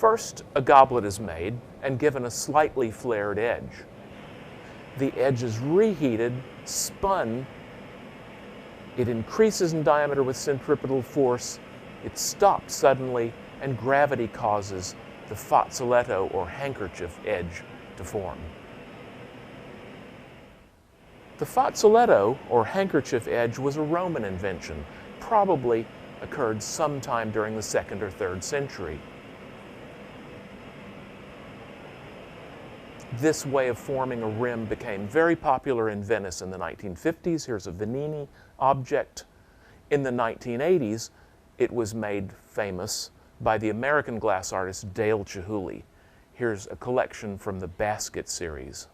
First, a goblet is made and given a slightly flared edge. The edge is reheated, spun, it increases in diameter with centripetal force, it stops suddenly, and gravity causes the fazzoletto or handkerchief edge to form. The fazzoletto or handkerchief edge was a Roman invention, probably occurred sometime during the 2nd or 3rd century. This way of forming a rim became very popular in Venice in the 1950s. Here's a Venini object. In the 1980s, it was made famous by the American glass artist Dale Chihuly. Here's a collection from the Basket series.